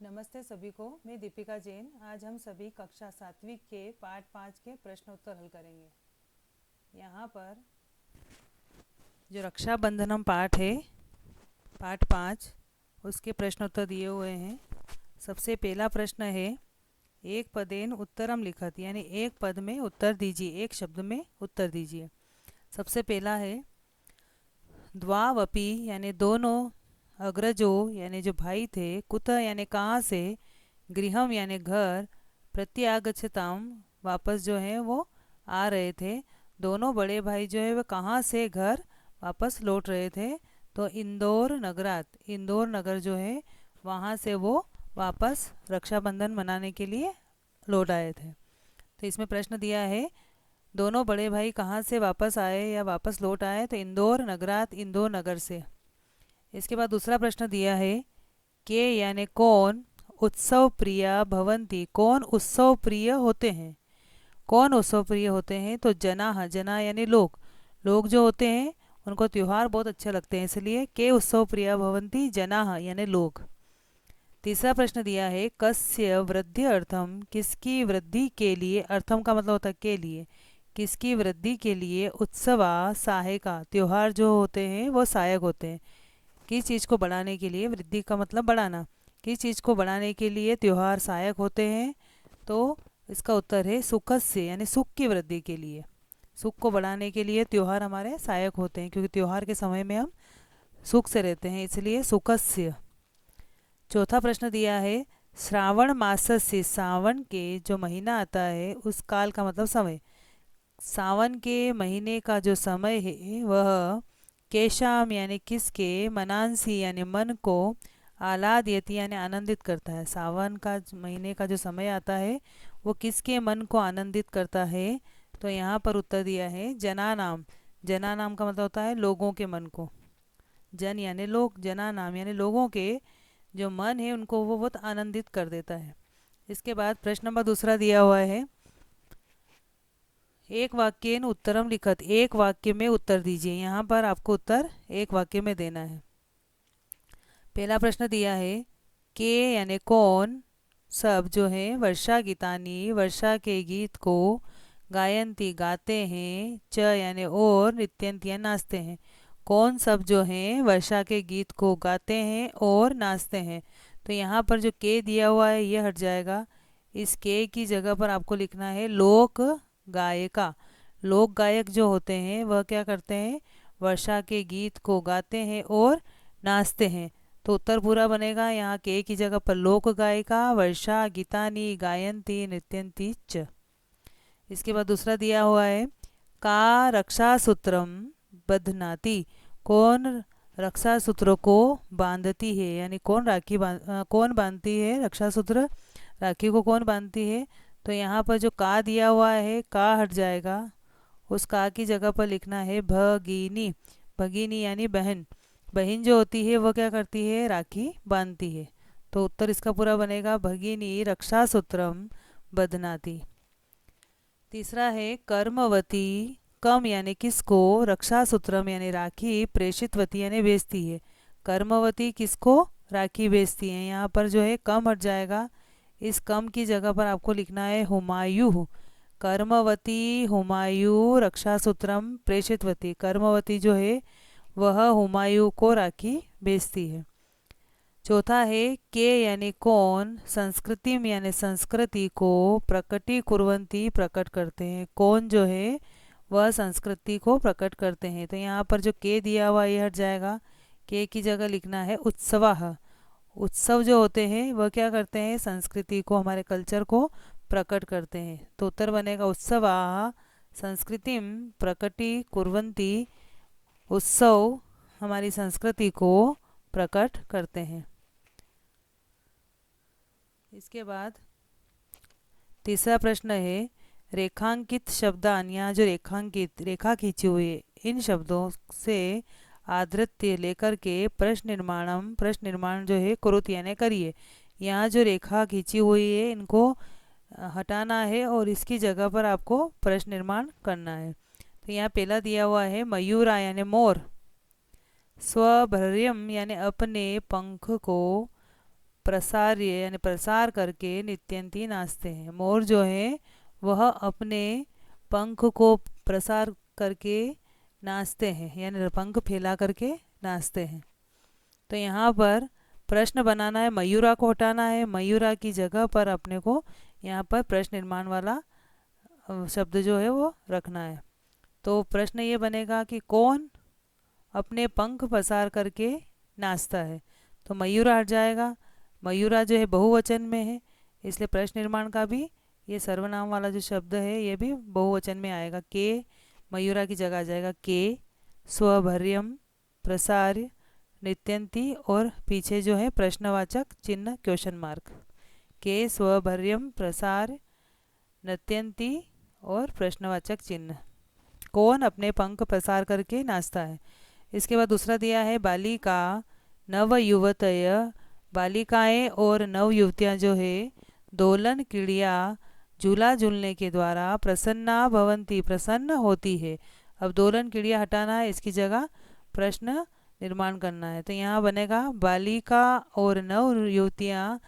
नमस्ते सभी को। मैं दीपिका जैन। आज हम सभी कक्षा 7वीं के पाठ 5 के प्रश्न उत्तर हल करेंगे। यहाँ पर जो रक्षाबंधनम पाठ है, पाठ 5, उसके प्रश्न उत्तर दिए हुए हैं। सबसे पहला प्रश्न है, एक पदेन उत्तरम लिखत, यानी एक पद में उत्तर दीजिए, एक शब्द में उत्तर दीजिए। सबसे पहला है द्वावपि, यानी दोनों, अग्रजो यानी जो भाई थे, कुत यानी कहाँ से, गृहम यानी घर, प्रत्यागच्छताम वापस जो है वो आ रहे थे। दोनों बड़े भाई जो है वो कहाँ से घर वापस लौट रहे थे, तो इंदौर नगरात, इंदौर नगर जो है वहाँ से वो वापस रक्षाबंधन मनाने के लिए लौट आए थे। तो इसमें प्रश्न दिया है, दोनों बड़े भाई कहाँ से वापस आए या वापस लौट आए, तो इंदौर नगरात, इंदौर नगर से। इसके बाद दूसरा प्रश्न दिया है, के यानी कौन उत्सव प्रिय भवंती, कौन उत्सव प्रिय होते हैं, कौन उत्सव प्रिय होते हैं, तो जना, जना यानी लोग, लोग जो होते हैं उनको त्यौहार बहुत अच्छे लगते हैं, इसलिए के उत्सव प्रिय भवंती जना यानी लोग। तीसरा प्रश्न दिया है, कस्य वृद्धि अर्थम, किसकी वृद्धि के लिए, अर्थम का मतलब होता है के लिए, किसकी वृद्धि के लिए उत्सवा सहायका, त्यौहार जो होते हैं वो सहायक होते हैं। किस चीज़ को बढ़ाने के लिए, वृद्धि का मतलब बढ़ाना, किस चीज़ को बढ़ाने के लिए त्यौहार सहायक होते हैं, तो इसका उत्तर है सुखस्य, यानी सुख की वृद्धि के लिए, सुख को बढ़ाने के लिए त्यौहार हमारे सहायक होते हैं, क्योंकि त्यौहार के समय में हम सुख से रहते हैं, इसलिए सुखस्य। चौथा प्रश्न दिया है, श्रावण मास से, सावन के जो महीना आता है उस काल का मतलब समय, सावन के महीने का जो समय है वह केशाम यानी किसके, मनांसी यानी मन को, आह्लादयति यानी आनंदित करता है। सावन का महीने का जो समय आता है वो किसके मन को आनंदित करता है, तो यहाँ पर उत्तर दिया है जना नाम, जना नाम का मतलब होता है लोगों के मन को, जन यानी लोग, जना नाम यानी लोगों के जो मन है उनको वो बहुत आनंदित कर देता है। इसके बाद प्रश्न नंबर दूसरा दिया हुआ है, एक वाक्य उत्तरम लिखत, एक वाक्य में उत्तर दीजिए। यहाँ पर आपको उत्तर एक वाक्य में देना है। पहला प्रश्न दिया है, के यानी कौन सब जो है वर्षा गीतानी, वर्षा के गीत को, गायंती गाते हैं, च यानी और, नृत्यंती यानी नाचते हैं, कौन सब जो हैं वर्षा के गीत को गाते हैं और नाचते हैं। तो यहाँ पर जो के दिया हुआ है ये हट जाएगा, इस के की जगह पर आपको लिखना है लोक गायिका। लोक गायक जो होते हैं वह क्या करते हैं, वर्षा के गीत को गाते हैं और नाचते हैं। तो उत्तर पूरा बनेगा, यहाँ के की जगह पर लोक गायिका, वर्षा गीतानी, गायंती, नृत्यंती च। इसके बाद दूसरा दिया हुआ है, का रक्षा सूत्रम बधनाती, कौन रक्षा सूत्र को बांधती है, यानी कौन कौन बांधती है रक्षा सूत्र, राखी को कौन बांधती है। तो यहाँ पर जो का दिया हुआ है का हट जाएगा, उस का की जगह पर लिखना है भगिनी, भगिनी यानी बहन, बहन जो होती है वो क्या करती है, राखी बांधती है। तो उत्तर इसका पूरा बनेगा भगिनी रक्षा सूत्रम बधनाती। तीसरा है कर्मवती, कम यानी किसको, रक्षा सूत्रम यानी राखी, प्रेषितवती यानी बेचती है। कर्मवती किसको, राखी बेचती है। यहाँ पर जो है कम हट जाएगा, इस कम की जगह पर आपको लिखना है हुमायूं, कर्मवती हुमायूं रक्षा सूत्रम प्रेषितवती, कर्मवती जो है वह हुमायूं को राखी बेचती है। चौथा है, के यानी कौन संस्कृति में यानी संस्कृति को, प्रकटी कुर्वंती प्रकट करते हैं, कौन जो है वह संस्कृति को प्रकट करते हैं। तो यहाँ पर जो के दिया हुआ ये हट जाएगा, के की जगह लिखना है उत्सवाह, उत्सव जो होते हैं वह क्या करते हैं, संस्कृति को, हमारे कल्चर को प्रकट करते हैं। तो उत्तर बनेगा उत्सवाह संस्कृतिम प्रकटी कुर्वंती, उत्सव हमारी संस्कृति को प्रकट करते हैं। इसके बाद तीसरा प्रश्न है, रेखांकित शब्दान, यहाँ जो रेखांकित रेखा खींची हुई है इन शब्दों से आधृत्य लेकर के प्रश्न निर्माणम, प्रश्न निर्माण जो है कुरुत यानी करिए। यहाँ जो रेखा खींची हुई है इनको हटाना है और इसकी जगह पर आपको प्रश्न निर्माण करना है। तो यहाँ पहला दिया हुआ है मयूरा यानी मोर, स्वभर्यम यानी अपने पंख को, प्रसार्य यानी प्रसार करके नित्यंती नाचते हैं। मोर जो है वह अपने पंख को प्रसार करके नाचते हैं, यानी पंख फैला करके नाचते हैं। तो यहाँ पर प्रश्न बनाना है, मयूरा को हटाना है, मयूरा की जगह पर अपने को यहाँ पर प्रश्न निर्माण वाला शब्द जो है वो रखना है। तो प्रश्न ये बनेगा कि कौन अपने पंख पसार करके नाचता है। तो मयूरा हट जाएगा, मयूरा जो है बहुवचन में है, इसलिए प्रश्न निर्माण का भी ये सर्वनाम वाला जो शब्द है ये भी बहुवचन में आएगा। के मयूरा की जगह आ जाएगा के, स्वभर्यम, प्रसार्य, नित्यंती और पीछे जो है प्रश्नवाचक चिन्ह क्वेश्चन मार्क। के, स्वभर्यम, प्रसार, नत्यंती और प्रश्नवाचक चिन्ह। कौन अपने पंख प्रसार करके नाचता है। इसके बाद दूसरा दिया है बालिका नव युवतय, बालिकाएं और नव युवतियाँ जो है दोलन क्रीड़िया झूला झूलने के द्वारा प्रसन्ना भवंती प्रसन्न होती है। अब दोलन क्रीड़िया हटाना है, इसकी जगह प्रश्न निर्माण करना है। तो यहाँ बनेगा बालिका और नव युवतियाँ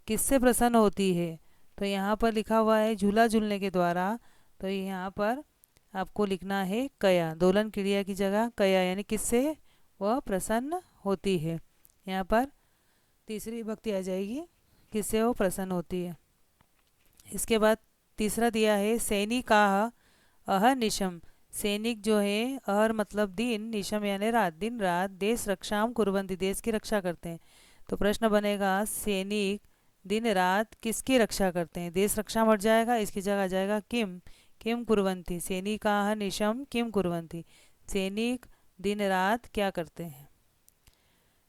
किससे प्रसन्न होती है। तो यहाँ पर लिखा हुआ है झूला झूलने के द्वारा, तो यहाँ पर आपको लिखना है कया, दोलन क्रिया की जगह कया, यानी किससे वह प्रसन्न होती है। यहाँ पर तीसरी विभक्ति आ जाएगी, किससे वो प्रसन्न होती है। इसके बाद तीसरा दिया है सैनिकाः अहर्निशम, सैनिक जो है अहर मतलब दिन, निशम यानी रात, दिन रात देश रक्षाम कुर्वन्ति देश की रक्षा करते हैं। तो प्रश्न बनेगा सैनिक दिन रात किसकी रक्षा करते हैं। देश रक्षा हट जाएगा, इसकी जगह आ जाएगा किम, किम कुर्वन्ति, सैनिकाः निशम किम कुर्वन्ति, सैनिक दिन रात क्या करते हैं।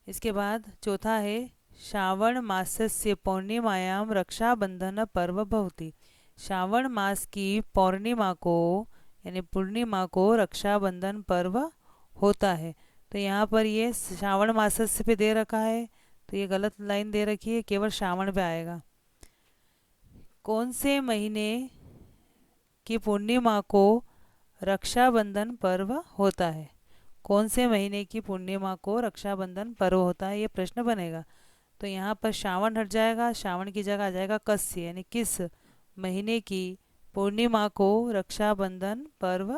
इसके बाद चौथा है श्रावण मासस्य पौर्णिमायाम रक्षाबंधन पर्व भवति, श्रावण मास की पौर्णिमा को यानी पूर्णिमा को रक्षाबंधन पर्व होता है। तो यहाँ पर ये श्रावण मासस्य पे दे रखा है, तो ये गलत लाइन दे रखी है, केवल श्रावण पे आएगा। कौन से महीने की पूर्णिमा को रक्षाबंधन पर्व होता है, कौन से महीने की पूर्णिमा को रक्षाबंधन पर्व होता है, ये प्रश्न बनेगा। तो यहाँ पर श्रावण हट जाएगा, श्रावण की जगह आ जाएगा कस्य, यानी किस महीने की पूर्णिमा को रक्षाबंधन पर्व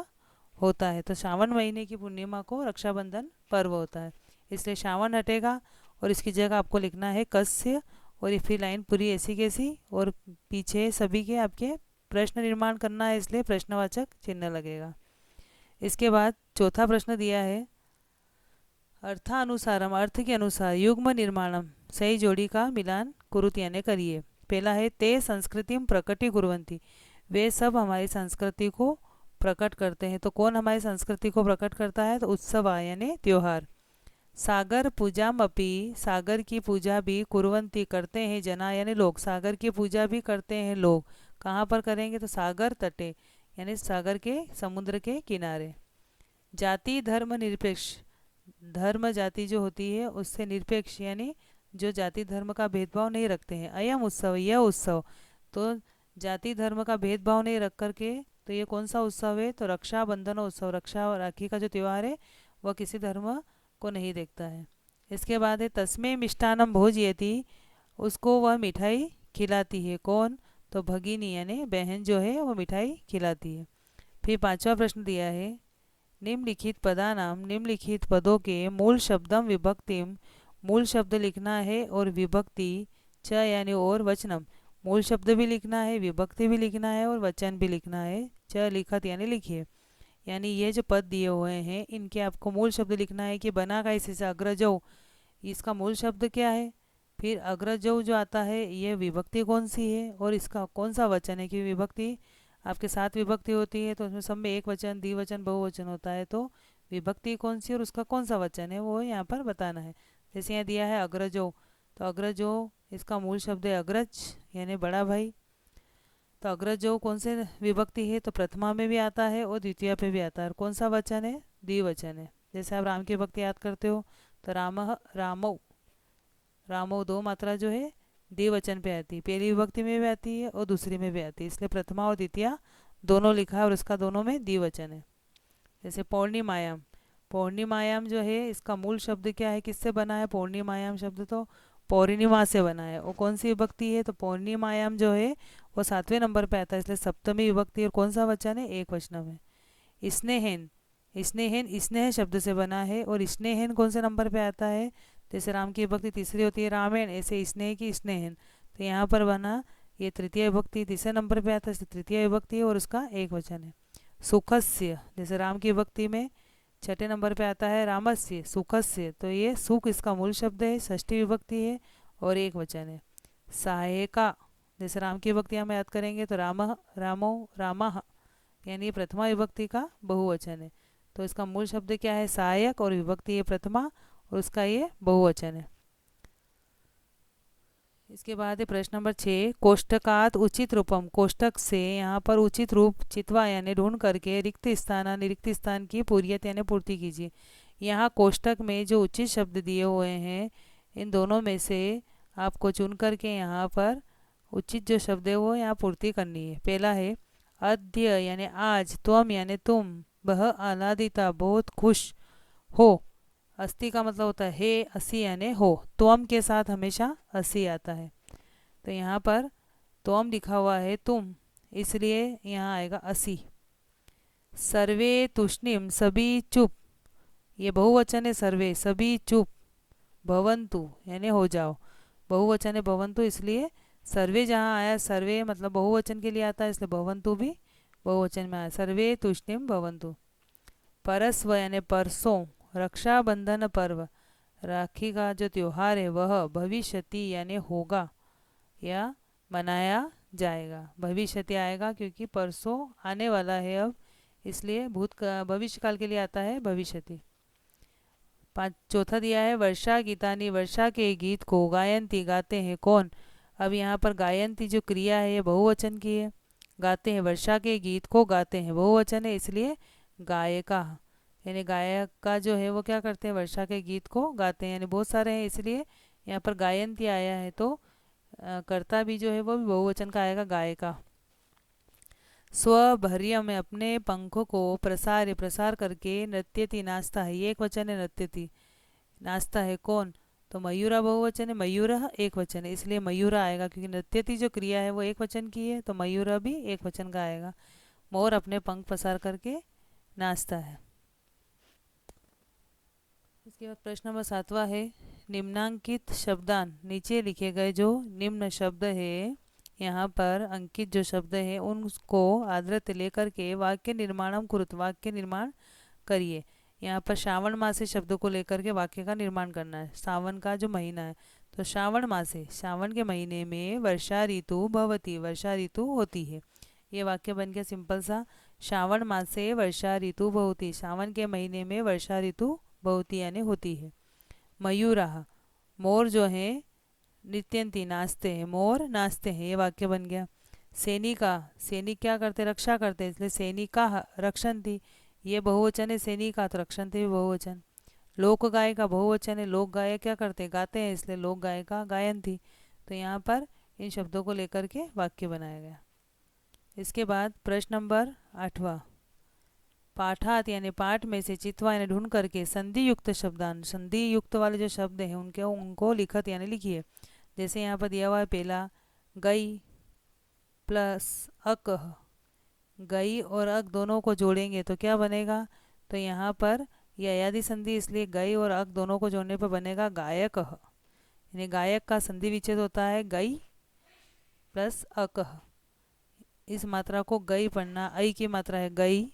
होता है। तो श्रावण महीने की पूर्णिमा को रक्षाबंधन पर्व होता है, इसलिए श्रावण हटेगा और इसकी जगह आपको लिखना है कस्य, और ये फिर लाइन पूरी ऐसी कैसी, और पीछे सभी के आपके प्रश्न निर्माण करना है, इसलिए प्रश्नवाचक चिन्ह लगेगा। इसके बाद चौथा प्रश्न दिया है अर्थानुसारम, अर्थ के अनुसार युग्म निर्माणम, सही जोड़ी का मिलान कुरुत यानी करिए। पहला है ते संस्कृतिम प्रकटी कुर्वन्ति, वे सब हमारी संस्कृति को प्रकट करते हैं। तो कौन हमारी संस्कृति को प्रकट करता है, तो उत्सव यानी त्योहार। सागर पूजाम अपि, सागर की पूजा भी कुर्वन्ति करते हैं जना यानी लोग, सागर की पूजा भी करते हैं लोग। कहाँ पर करेंगे, तो सागर तटे यानी सागर के समुद्र के किनारे। जाति धर्म निरपेक्ष, धर्म जाति जो होती है उससे निरपेक्ष यानी जो जाति धर्म का भेदभाव नहीं रखते हैं। अयम उत्सव, यह उत्सव, तो जाति धर्म का भेदभाव नहीं रख करके, तो ये कौन सा उत्सव है, तो रक्षाबंधन उत्सव, रक्षा और राखी का जो त्यौहार है वह किसी धर्म को नहीं देखता है। इसके बाद है तस्मै मिष्टान्नम भोजयति, उसको वह मिठाई खिलाती है। कौन, तो भगिनी यानी बहन जो है वो मिठाई खिलाती है। फिर पांचवा प्रश्न दिया है निम्नलिखित पदानाम, निम्नलिखित पदों के मूल शब्दम विभक्तिम, मूल शब्द लिखना है और विभक्ति च यानी और वचनम, मूल शब्द भी लिखना है, विभक्ति भी लिखना है और वचन भी लिखना है। च लिखत यानी लिखिए, यानी ये जो पद दिए हुए हैं इनके आपको मूल शब्द लिखना है कि बना का इसी से अग्रजौ, इसका मूल शब्द क्या है, फिर अग्रजौ जो आता है ये विभक्ति कौन सी है और इसका कौन सा वचन है। कि विभक्ति आपके 7 विभक्ति होती है, तो उसमें सब में एक वचन, द्विवचन, बहुवचन होता है, तो विभक्ति कौन सी और उसका कौन सा वचन है वो यहाँ पर बताना है। जैसे यहाँ दिया है अग्रजो, तो अग्रजो इसका मूल शब्द है अग्रज यानी बड़ा भाई। तो अग्रजो कौन से विभक्ति है, तो प्रथमा में भी आता है और द्वितीय पे भी आता है, और कौन सा वचन है, द्विवचन है। जैसे आप राम की विभक्ति याद करते हो तो रामः रामौ, रामो 2 मात्रा जो है द्विवचन पे आती है, पहली विभक्ति में भी आती है और दूसरी में भी आती है, इसलिए प्रथमा और द्वितीय दोनों लिखा है और इसका दोनों में द्विवचन है। जैसे पौर्णिमायाम, पौर्णिमायाम जो है इसका मूल शब्द क्या है, किससे बना है पूर्णिमायाम शब्द, तो पौर्णिमा से बना है। वो कौन सी विभक्ति है? तो पौर्णिमायाम जो है वो 7वें नंबर पे आता है, इसलिए सप्तमी विभक्ति। और कौन सा वचन है? एक वचनम है। स्नेहन, स्नेहन स्नेह शब्द से बना है। और स्नेहन कौन से नंबर पे आता है? जैसे राम की विभक्ति तीसरी होती है रामेण, ऐसे स्नेह की स्नेहन। तो यहाँ पर बना ये तृतीय विभक्ति, तीसरे नंबर पे आता है, इसलिए तृतीय विभक्ति है और उसका एक वचन है। सुखस्य, जैसे राम की विभक्ति में छठे नंबर पे आता है रामस्य, सुखस्य, तो ये सुख इसका मूल शब्द है, षष्ठी विभक्ति है और एक वचन है। सहायका, जैसे राम की विभक्ति हम याद करेंगे तो रामः, रामो, रामः, यानी प्रथमा विभक्ति का बहुवचन है। तो इसका मूल शब्द क्या है? सहायक, और विभक्ति है प्रथमा और उसका ये बहुवचन है। इसके बाद है प्रश्न नंबर 6, कोष्टकात उचित रूपम, कोष्टक से यहाँ पर उचित रूप चितवा यानी ढूंढ करके रिक्त स्थान रिक्त स्थान की पूर्यत यानी पूर्ति कीजिए। यहाँ कोष्टक में जो उचित शब्द दिए हुए हैं इन दोनों में से आपको चुन करके यहाँ पर उचित जो शब्द है वो यहाँ पूर्ति करनी है। पहला है अद्य यानी आज, त्वम यानी तुम, बह आह्लादिता बहुत खुश हो, अस्ति का मतलब होता है हे, असी यानी हो, त्वम के साथ हमेशा असी आता है। तो यहाँ पर त्वम लिखा हुआ है तुम, इसलिए यहाँ आएगा असी। सर्वे तुष्णिम, सभी चुप, ये बहुवचन है सर्वे, सभी चुप, भवंतु यानी हो जाओ, बहुवचन है भवंतु, इसलिए सर्वे जहाँ आया, सर्वे मतलब बहुवचन के लिए आता है, इसलिए भवंतु भी बहुवचन में आया। सर्वे तुष्णिम भवंतु। परस्व यानी परसों, रक्षाबंधन पर्व, राखी का जो त्योहार है वह भविष्यति यानी होगा या मनाया जाएगा। भविष्यति आएगा क्योंकि परसों आने वाला है अब, इसलिए भूत का भविष्य काल के लिए आता है भविष्यति। चौथा दिया है वर्षा गीतानी, वर्षा के गीत को गायंती गाते हैं कौन? अब यहाँ पर गायंती जो क्रिया है ये बहुवचन की है, गाते हैं, वर्षा के गीत को गाते हैं बहुवचन है, इसलिए गायिका यानी गायक का जो है वो क्या करते हैं? वर्षा के गीत को गाते हैं, यानी बहुत सारे हैं इसलिए यहाँ पर गायंती आया है। तो कर्ता भी जो है वो भी बहुवचन का आएगा, गायिका। स्वभर्य में अपने पंखों को प्रसार प्रसार करके नृत्यति नाचता है, ये एक वचन है, नृत्यति नाचता है कौन? तो मयूरा बहुवचन है, मयूरः एक वचन है, इसलिए मयूरा आएगा क्योंकि नृत्यति जो क्रिया है वो एक वचन की है, तो मयूरा भी एक वचन का आएगा। मोर अपने पंख पसार करके नाचता है। इसके बाद प्रश्न नंबर 7वां है निम्नांकित शब्दान, नीचे लिखे गए जो निम्न शब्द है यहाँ पर अंकित जो शब्द है उनको आदृत लेकर के वाक्य निर्माणम कुरुत, वाक्य निर्माण करिए। यहाँ पर श्रावण मासे शब्द को लेकर के वाक्य का निर्माण करना है। सावन का जो महीना है तो श्रावण मासे, श्रावण के महीने में वर्षा ऋतु भवती, वर्षा ऋतु होती है। ये वाक्य बन गया सिंपल सा, श्रावण मासे वर्षा ऋतु भवती, श्रावण के महीने में वर्षा ऋतु भवती यानी होती है। मयूराः, मोर जो है नृत्यंती नाचते हैं, मोर नाचते हैं, ये वाक्य बन गया। सैनिका, सैनिक क्या करते? रक्षा करते हैं, इसलिए सैनिका रक्षन्ति, ये बहुवचन है, सैनिका तो रक्षन्ति भी बहुवचन। लोक गायिका बहुवचन है, लोक गायक क्या करते हैं? गाते हैं, इसलिए लोक गायिका गायन्ति। तो यहाँ पर इन शब्दों को लेकर के वाक्य बनाया गया। इसके बाद प्रश्न नंबर 8वां, पाठात यानी पाठ में से चित्वा यानी ढूंढ करके संधि युक्त शब्दान, संधि युक्त वाले जो शब्द हैं उनको लिखत यानी लिखिए। जैसे यहाँ पर दिया हुआ है पहला गई प्लस अकह, गई और अक दोनों को जोड़ेंगे तो क्या बनेगा? तो यहाँ पर यह अयादि संधि, इसलिए गई और अक दोनों को जोड़ने पर बनेगा गायक, यानी गायक का संधि विच्छेद होता है गई प्लस अकह। इस मात्रा को गई पढ़ना, ऐ की मात्रा है गई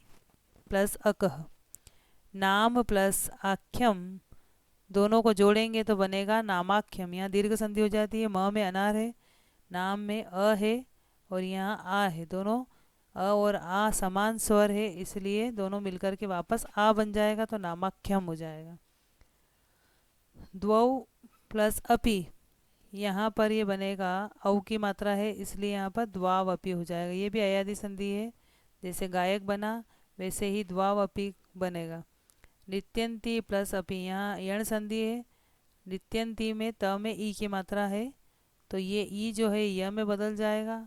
प्लस अकह। नाम प्लस आख्यम दोनों को जोड़ेंगे तो बनेगा नामाख्यम, यहाँ दीर्घ संधि हो जाती है, म में अनार है, नाम में अ है और यहाँ आ है, दोनों अ और आ समान स्वर है, इसलिए दोनों मिलकर के वापस आ बन जाएगा तो नामाख्यम हो जाएगा। द्वौ प्लस अपि, यहाँ पर ये बनेगा औ की मात्रा है, इसलिए यहाँ पर द्वाव अपि हो जाएगा, ये भी अयादि संधि है, जैसे गायक बना वैसे ही द्वाव अपि बनेगा। नित्यंती प्लस अपि, यहाँ यण संधि है, नित्यंती में त में ई की मात्रा है तो ये ई जो है य में बदल जाएगा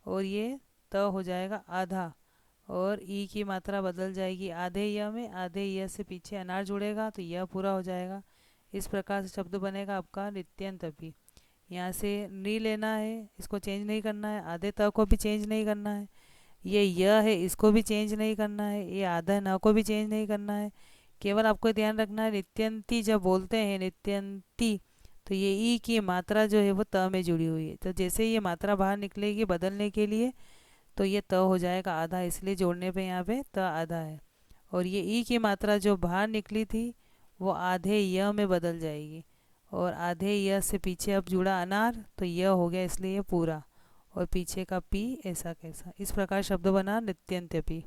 और ये त हो जाएगा आधा, और ई की मात्रा बदल जाएगी आधे य में, आधे य से पीछे अनार जुड़ेगा तो यह पूरा हो जाएगा। इस प्रकार से शब्द बनेगा आपका नित्यंत अपि। यहाँ से नी लेना है, इसको चेंज नहीं करना है, आधे त को भी चेंज नहीं करना है, ये य है इसको भी चेंज नहीं करना है, ये आधा न को भी चेंज नहीं करना है। केवल आपको ध्यान रखना है नित्यंती जब बोलते हैं नित्यंती, तो ये ई की मात्रा जो है वो त में जुड़ी हुई है, तो जैसे ये मात्रा बाहर निकलेगी बदलने के लिए तो ये त हो जाएगा आधा, इसलिए जोड़ने पे यहाँ पे त आधा है। और ये ई की मात्रा जो बाहर निकली थी वो आधे य में बदल जाएगी, और आधे य से पीछे अब जुड़ा अनार तो य हो गया, इसलिए ये पूरा, और पीछे का पी ऐसा कैसा, इस प्रकार शब्द बना नित्यंत्यपि।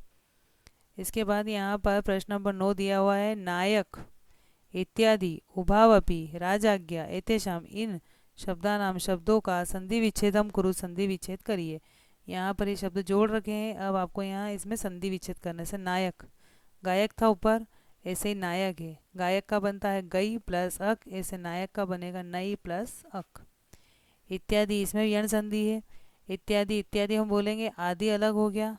इसके बाद यहाँ पर प्रश्न नंबर 9 दिया हुआ है, नायक इत्यादि उभावपि राजाज्ञा एतेषाम, इन शब्दानाम शब्दों का संधि विच्छेदम कुरु, संधि विच्छेद करिए। यहाँ पर ये शब्द जोड़ रखे हैं, अब आपको यहाँ इसमें संधि विच्छेद करने से, नायक गायक था ऊपर, ऐसे ही नायक है, गायक का बनता है गई प्लस अक, ऐसे नायक का बनेगा नई प्लस अक। इत्यादि इसमें यण संधि है, इत्यादि इत्यादि हम बोलेंगे आदि अलग हो गया,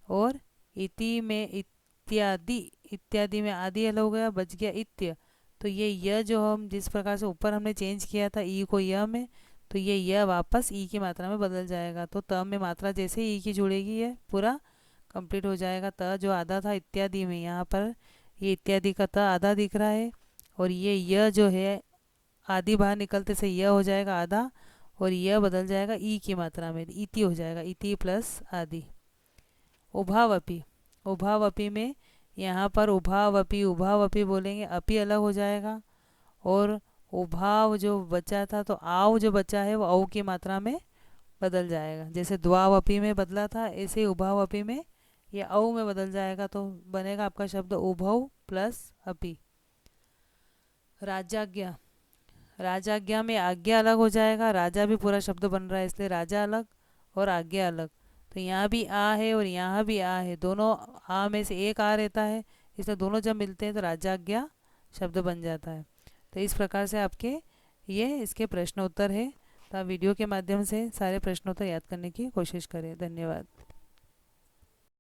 और इति में इत्यादि, इत्यादि में आदि अलग हो गया, बच गया इत्य। तो ये य जो हम जिस प्रकार से ऊपर हमने चेंज किया था ई को य में, तो ये य वापस ई की मात्रा में बदल जाएगा, तो त में मात्रा जैसे ई की जुड़ेगी ये पूरा कंप्लीट हो जाएगा। त जो आधा था इत्यादि में, यहाँ पर ये इत्यादि का त आधा दिख रहा है, और ये य जो है आदि बाहर निकलते से य हो जाएगा आधा, और यह बदल जाएगा ई की मात्रा में, इति हो जाएगा, इति प्लस आदि। उभावपि, उभावपि में यहाँ पर उभावपि उभावपि बोलेंगे, अपि अलग हो जाएगा, और उभाव जो बचा था तो आव जो बचा है वो औ की मात्रा में बदल जाएगा, जैसे द्वावपि में बदला था ऐसे उभावपि में ये औ में बदल जाएगा, तो बनेगा आपका शब्द उभव प्लस अपि। राजाज्ञा, राजाज्ञा में आज्ञा अलग हो जाएगा, राजा भी पूरा शब्द बन रहा है इसलिए राजा अलग और आज्ञा अलग, तो यहाँ भी आ है और यहाँ भी आ है, दोनों आ में से एक आ रहता है, इसलिए दोनों जब मिलते हैं तो राजाज्ञा शब्द बन जाता है। तो इस प्रकार से आपके ये इसके प्रश्न उत्तर है, तो आप वीडियो के माध्यम से सारे प्रश्नोत्तर याद करने की कोशिश करें। धन्यवाद।